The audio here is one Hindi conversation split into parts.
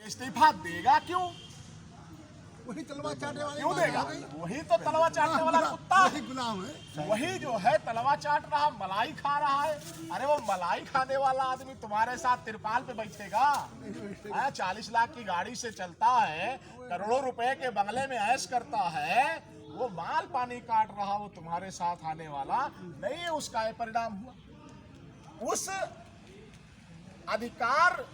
इस्तीफा देगा क्यों? वही तलवार चाटने वाले क्यों देगा? वही तो तलवार चाटने वाला कुत्ता वही गुलाम है। वही जो है तलवार चाट रहा, मलाई खा रहा है। अरे वो मलाई खाने वाला आदमी तुम्हारे साथ तिरपाल पे बैठेगा? 40 लाख की गाड़ी से चलता है, करोड़ों रुपए के बंगले में ऐश करता है, वो माल पानी काट रहा, वो तुम्हारे साथ आने वाला नहीं है। उसका ये परिणाम हुआ। उस अधिकार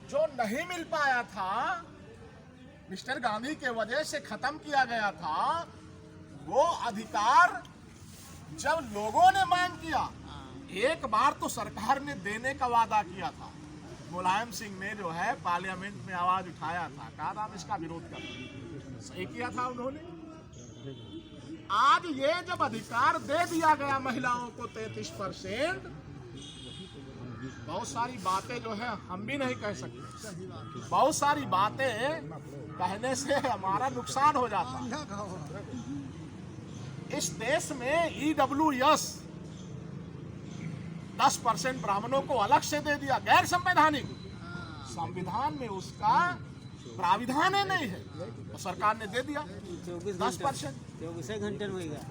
जो नहीं मिल पाया था, मिस्टर गांधी के वजह से खत्म किया गया था, वो अधिकार जब लोगों ने मांग किया, एक बार तो सरकार ने देने का वादा किया था। मुलायम सिंह ने जो है पार्लियामेंट में आवाज उठाया था, कहा था हम इसका विरोध करते, सही किया था उन्होंने। आज ये जब अधिकार दे दिया गया महिलाओं को 33%, बहुत सारी बातें जो है हम भी नहीं कह सकते। बहुत सारी बातें कहने से हमारा नुकसान हो जाता है। इस देश में EWS 10% ब्राह्मणों को अलग से दे दिया, गैर संवैधानिक। संविधान में उसका प्राविधान ही नहीं है, तो सरकार ने दे दिया 10%। 24 घंटे में होगा।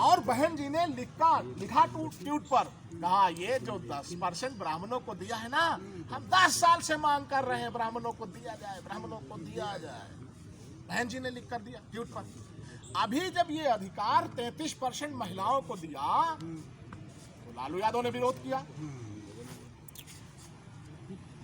और बहन जी ने लिखा ट्वीट पर, कहा ये जो 10% ब्राह्मणों को दिया है ना, हम 10 साल से मांग कर रहे हैं ब्राह्मणों को दिया जाए, ब्राह्मणों को दिया जाए। बहन जी ने लिख कर दिया ट्वीट पर। अभी जब ये अधिकार 33% महिलाओं को दिया तो लालू यादव ने विरोध किया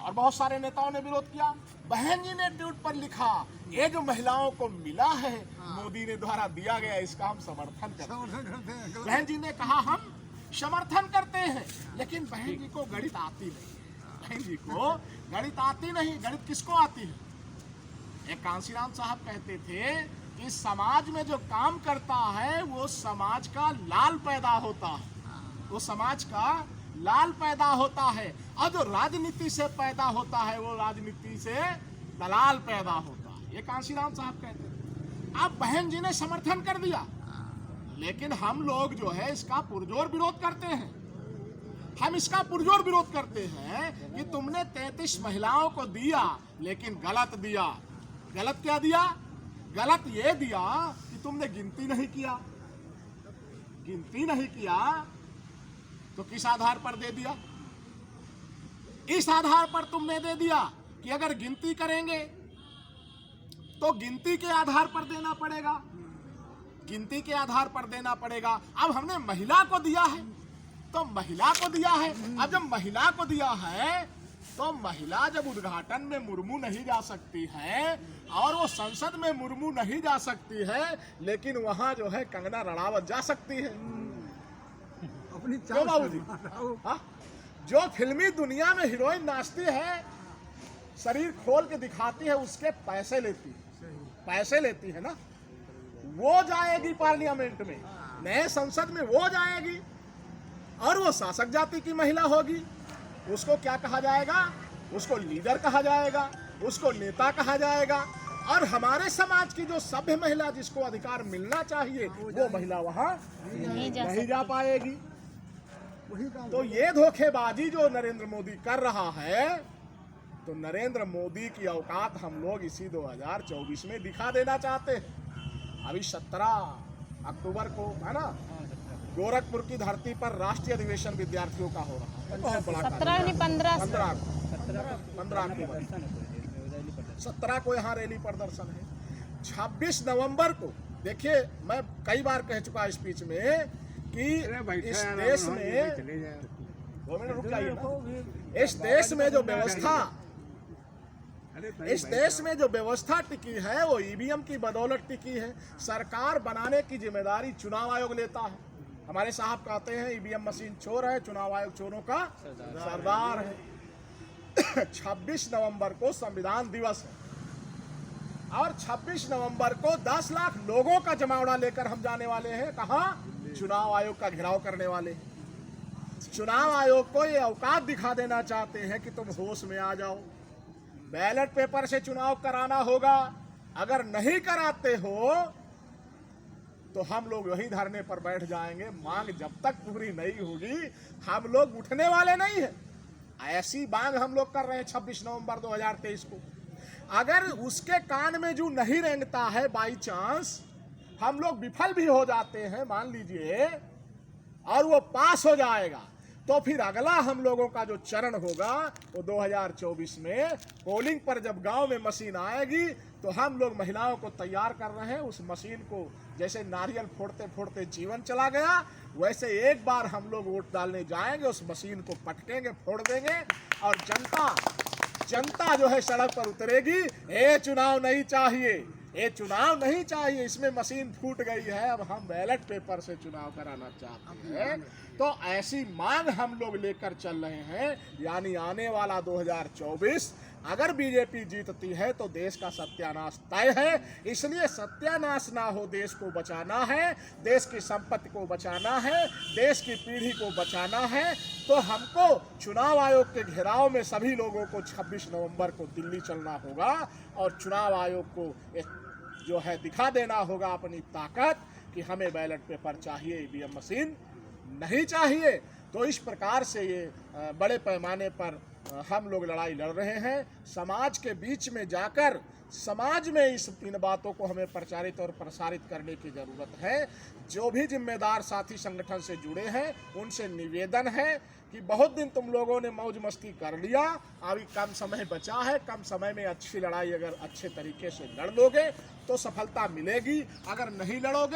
और बहुत सारे नेताओं ने विरोध किया। बहन जी ने ट्वीट पर लिखा, ये जो महिलाओं को मिला है मोदी ने द्वारा दिया गया, इसका हम समर्थन करते हैं। बहन जी ने कहा हम समर्थन करते हैं, लेकिन बहन जी को गणित आती नहीं। बहन जी को गणित आती नहीं। गणित किसको आती है? एक कांसीराम साहब कहते थे कि समाज में जो काम करता है वो समाज का लाल पैदा होता है, वो समाज का लाल पैदा होता है, और जो राजनीति से पैदा होता है वो राजनीति से दलाल पैदा होता है। ये कांसीराम साहब कहते हैं। अब बहन जी ने समर्थन कर दिया, लेकिन हम लोग जो है इसका पुरजोर विरोध करते हैं। हम इसका पुरजोर विरोध करते हैं कि तुमने 33 महिलाओं को दिया, लेकिन गलत दिया। गलत क्या दिया? गलत ये दिया कि तुमने गिनती नहीं किया। गिनती नहीं किया तो किस आधार पर दे दिया? इस आधार पर तुमने दे दिया कि अगर गिनती करेंगे तो गिनती के आधार पर देना पड़ेगा, गिनती के आधार पर देना पड़ेगा। अब हमने महिला को दिया है तो महिला को दिया है। अब जब महिला को दिया है तो महिला जब उद्घाटन में मुर्मू नहीं जा सकती है और वो संसद में मुर्मू नहीं जा सकती है, लेकिन वहां जो है कंगना रणावत जा सकती है। क्यों बाबूजी? जो फिल्मी दुनिया में हीरोइन नाचती है, शरीर खोल के दिखाती है, उसके पैसे लेती है, पैसे लेती है ना, वो जाएगी पार्लियामेंट में, नए संसद में वो जाएगी, और वो शासक जाति की महिला होगी। उसको क्या कहा जाएगा? उसको लीडर कहा जाएगा, उसको नेता कहा जाएगा। और हमारे समाज की जो सभ्य महिला जिसको अधिकार मिलना चाहिए वो महिला वहां नहीं जा पाएगी। तो ये धोखेबाजी जो नरेंद्र मोदी कर रहा है, तो नरेंद्र मोदी की औकात हम लोग इसी 2024 में दिखा देना चाहते हैं। अभी 17 अक्टूबर को है ना, गोरखपुर की धरती पर राष्ट्रीय अधिवेशन विद्यार्थियों का हो रहा है। बहुत बड़ा 17 को यहाँ रैली प्रदर्शन है। 26 नवंबर को देखिए, मैं कई बार कह चुका स्पीच में कि इस देश में 2 मिनट रुक जाइए। इस देश में जो व्यवस्था टिकी है वो ईवीएम की बदौलत टिकी है। सरकार बनाने की जिम्मेदारी चुनाव आयोग लेता है। हमारे साहब कहते हैं ईवीएम मशीन चोर है, चुनाव आयोग चोरों का सरदार है। 26 नवंबर को संविधान दिवस है और 26 नवंबर को 10 लाख लोगों का जमावड़ा लेकर हम जाने वाले हैं। कहाँ? चुनाव आयोग का घेराव करने वाले। चुनाव आयोग को ये औकात दिखा देना चाहते हैं कि तुम होश में आ जाओ, बैलेट पेपर से चुनाव कराना होगा, अगर नहीं कराते हो तो हम लोग वही धरने पर बैठ जाएंगे। मांग जब तक पूरी नहीं होगी हम लोग उठने वाले नहीं हैं। ऐसी मांग हम लोग कर रहे हैं 26 नवंबर 2023 को। अगर उसके कान में जो नहीं रेंगता है, बाई चांस हम लोग विफल भी हो जाते हैं मान लीजिए, और वो पास हो जाएगा, तो फिर अगला हम लोगों का जो चरण होगा वो 2024 में पोलिंग पर जब गांव में मशीन आएगी तो हम लोग महिलाओं को तैयार कर रहे हैं। उस मशीन को जैसे नारियल फोड़ते फोड़ते जीवन चला गया, वैसे एक बार हम लोग वोट डालने जाएंगे, उस मशीन को पटकेंगे, फोड़ देंगे, और जनता जो है सड़क पर उतरेगी। ये चुनाव नहीं चाहिए, ये चुनाव नहीं चाहिए, इसमें मशीन फूट गई है, अब हम बैलेट पेपर से चुनाव कराना चाहते हैं। तो ऐसी मांग हम लोग लेकर चल रहे हैं। यानी आने वाला 2024 अगर बीजेपी जीतती है तो देश का सत्यानाश तय है। इसलिए सत्यानाश ना हो, देश को बचाना है, देश की संपत्ति को बचाना है, देश की पीढ़ी को बचाना है, तो हमको चुनाव आयोग के घेराव में सभी लोगों को 26 नवंबर को दिल्ली चलना होगा और चुनाव आयोग को जो है दिखा देना होगा अपनी ताकत कि हमें बैलेट पेपर चाहिए, ईवीएम मशीन नहीं चाहिए। तो इस प्रकार से ये बड़े पैमाने पर हम लोग लड़ाई लड़ रहे हैं। समाज के बीच में जाकर समाज में इन बातों को हमें प्रचारित और प्रसारित करने की ज़रूरत है। जो भी जिम्मेदार साथी संगठन से जुड़े हैं उनसे निवेदन है कि बहुत दिन तुम लोगों ने मौज मस्ती कर लिया, अभी कम समय बचा है, कम समय में अच्छी लड़ाई अगर अच्छे तरीके से लड़ लोगे तो सफलता मिलेगी। अगर नहीं लड़ोगे